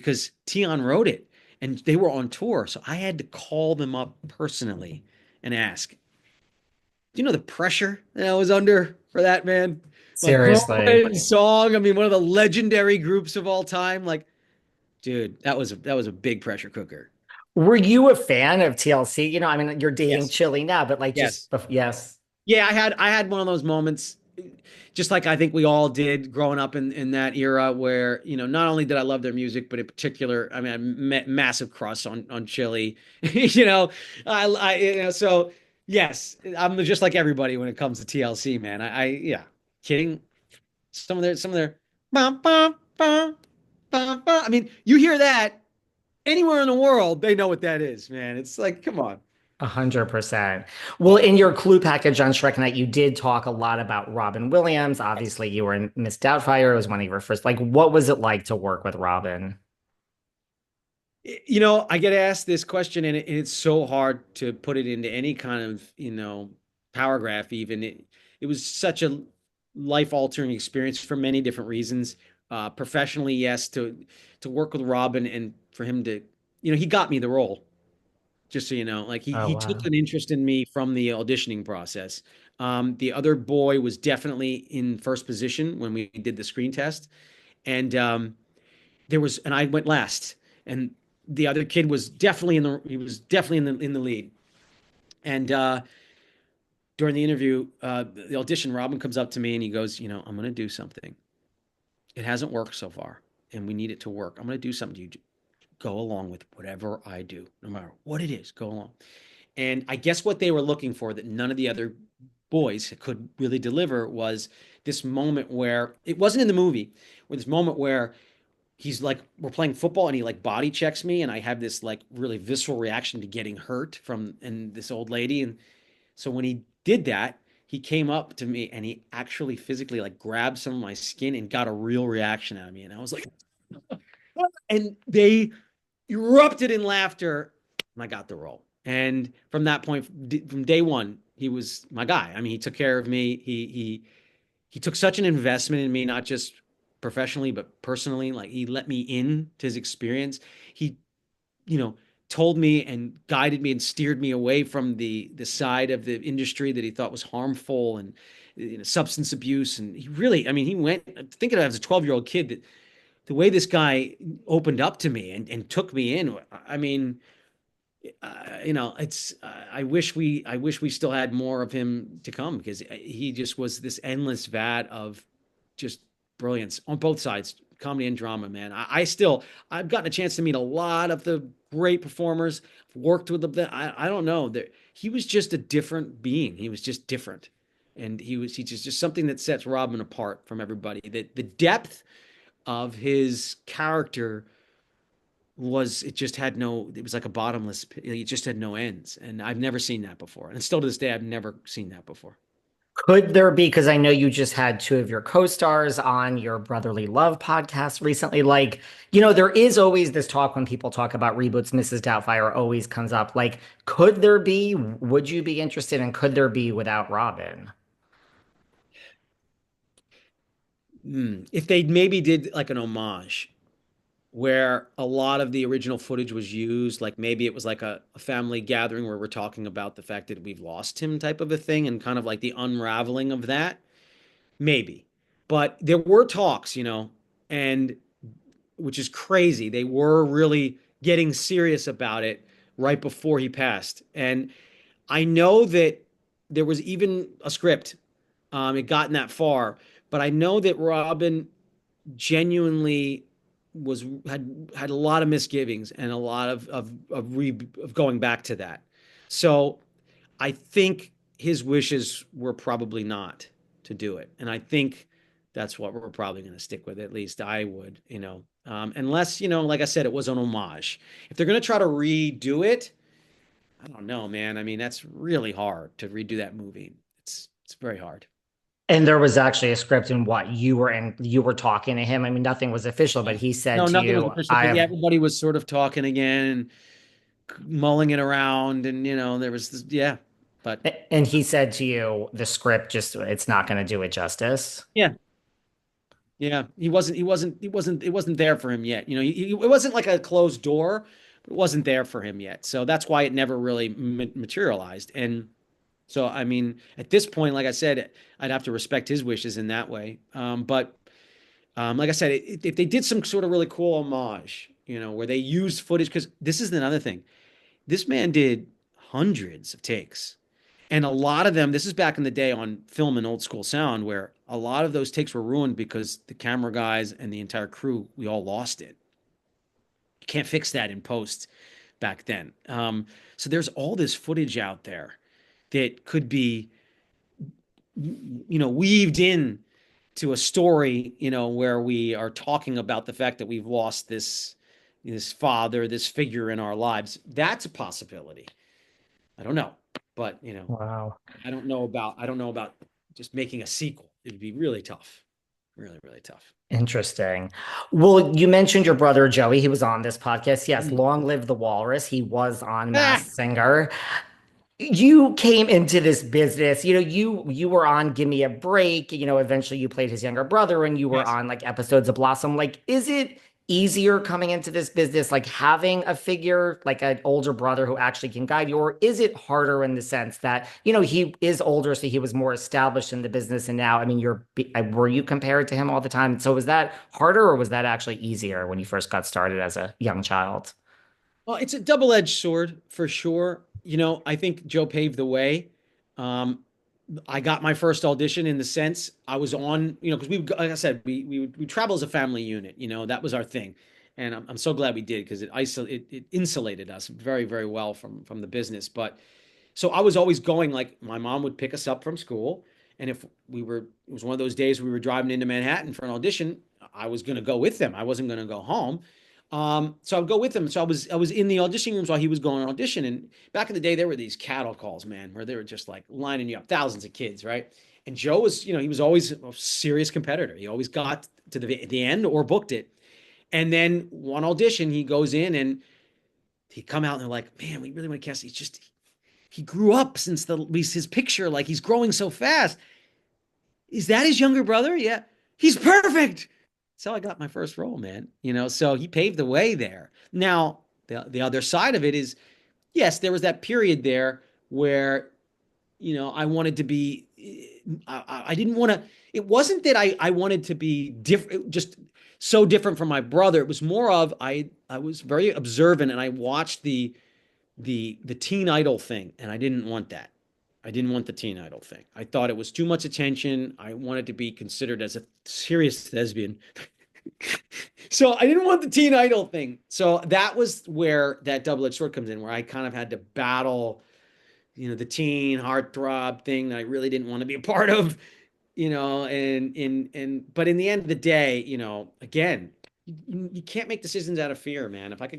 because Tion wrote it and they were on tour. So I had to call them up personally and ask, do you know the pressure that I was under for that, man? Like Seriously. Roman's song, I mean, one of the legendary groups of all time. Like, dude, that was a big pressure cooker. Were you a fan of TLC? I mean, you're dating Yes. Chili now, but like Yes. yes. Yeah, I had one of those moments, just like I think we all did growing up in that era where, not only did I love their music, but in particular, I mean, massive crush on Chili. You know, so yes, I'm just like everybody when it comes to TLC, man. Yeah, kidding. Some of their bum, bum, bum, bum, bum. I mean, you hear that anywhere in the world, they know what that is, man. It's like, come on. 100%. Well, in your clue package on Shrek Night, you did talk a lot about Robin Williams. Obviously, you were in Miss Doubtfire. It was one of your first. Like, what was it like to work with Robin? I get asked this question, and it's so hard to put it into any kind of, paragraph, even. It was such a life-altering experience for many different reasons. Professionally, yes, to work with Robin and for him to, he got me the role, just so you know. Like he Oh, he took wow. an interest in me from the auditioning process. The other boy was definitely in first position when we did the screen test, and and I went last, and the other kid was definitely in the lead. And during the interview, the audition, Robin comes up to me and he goes, I'm going to do something. It hasn't worked so far, and we need it to work. I'm going to do something. You go along with whatever I do, no matter what it is. Go along. And I guess what they were looking for that none of the other boys could really deliver was this moment where it wasn't in the movie, where this moment where he's like, we're playing football and he like body checks me and I have this like really visceral reaction to getting hurt from and this old lady. And so when he did that, he came up to me and he actually physically like grabbed some of my skin and got a real reaction out of me. And I was like, and they erupted in laughter and I got the role. And from that point, from day one, he was my guy. I mean, he took care of me. He took such an investment in me, not just professionally, but personally. Like he let me in to his experience. He, you know, told me and guided me and steered me away from the side of the industry that he thought was harmful and substance abuse. And he really, I mean, he went thinking of it as a 12-year-old kid that the way this guy opened up to me and took me in. I mean, it's I wish we still had more of him to come because he just was this endless vat of just brilliance on both sides, comedy and drama, man. I've gotten a chance to meet a lot of the great performers, worked with them. I don't know, he was just a different being. He was just different, and he just something that sets Robin apart from everybody. The depth of his character was it just had no it was like a bottomless pit. It just had no ends, and I've never seen that before, and still to this day I've never seen that before. Could there be, because I know you just had two of your co-stars on your Brotherly Love podcast recently. Like, there is always this talk when people talk about reboots, Mrs. Doubtfire always comes up. Like, could there be, would you be interested, and could there be without Robin? If they maybe did like an homage where a lot of the original footage was used, like maybe it was like a family gathering where we're talking about the fact that we've lost him type of a thing and kind of like the unraveling of that, maybe. But there were talks, and which is crazy. They were really getting serious about it right before he passed. And I know that there was even a script. It gotten that far, but I know that Robin genuinely had a lot of misgivings and a lot of going back to that. So I think his wishes were probably not to do it, and I think that's what we're probably going to stick with. At least I would, unless like I said, it was an homage. If they're going to try to redo it, I don't know, man. I mean, that's really hard to redo that movie. It's very hard. And there was actually a script in what you were talking to him. I mean, nothing was official, but he said No, to nothing was you, official, I but yeah, have, everybody was sort of talking again and mulling it around, and there was this, yeah, but and he said to you, the script just, it's not going to do it justice. yeah, Yeah, it wasn't there for him yet. It wasn't like a closed door, but it wasn't there for him yet. So that's why it never really materialized. And so, I mean, at this point, like I said, I'd have to respect his wishes in that way. But like I said, if they did some sort of really cool homage, where they used footage, because this is another thing. This man did hundreds of takes. And a lot of them, this is back in the day on film and old school sound, where a lot of those takes were ruined because the camera guys and the entire crew, we all lost it. You can't fix that in post back then. So there's all this footage out there that could be, weaved in to a story, where we are talking about the fact that we've lost this father, this figure in our lives. That's a possibility. I don't know, but Wow. I don't know about just making a sequel. It'd be really tough. Really, really tough. Interesting. Well, you mentioned your brother Joey. He was on this podcast. Yes, Mm. long live the walrus. He was on Ah, Masked Singer. You came into this business, you were on Give Me a Break, eventually you played his younger brother and you were yes. on like episodes of Blossom. Like, is it easier coming into this business, like having a figure, like an older brother who actually can guide you, or is it harder in the sense that, he is older, so he was more established in the business, and now, I mean, were you compared to him all the time? So was that harder or was that actually easier when you first got started as a young child? Well, it's a double-edged sword for sure. I think Joe paved the way. Um, I got my first audition in the sense I was on, because like I said, we travel as a family unit. That was our thing, and I'm so glad we did because it insulated us very, very well from the business. But so I was always going, like my mom would pick us up from school, and if it was one of those days we were driving into Manhattan for an audition, I was going to go with them. I wasn't going to go home. So I would go with him. So I was in the audition rooms while he was going on audition. And back in the day, there were these cattle calls, man, where they were just like lining you up, thousands of kids, right? And Joe was, he was always a serious competitor. He always got to the end or booked it. And then one audition, he goes in and he come out and they're like, man, we really want to cast. He grew up since his picture, like he's growing so fast. Is that his younger brother? Yeah. He's perfect. So I got my first role, man. So he paved the way there. Now, the other side of it is, yes, there was that period there where, I wanted to be, I didn't want to, it wasn't that I wanted to be different, just so different from my brother. It was more of, I was very observant and I watched the teen idol thing, and I didn't want that. I didn't want the teen idol thing. I thought it was too much attention. I wanted to be considered as a serious lesbian. So I didn't want the teen idol thing. So that was where that double-edged sword comes in, where I kind of had to battle, the teen heartthrob thing that I really didn't want to be a part of, but in the end of the day, again, you can't make decisions out of fear, man. If I could go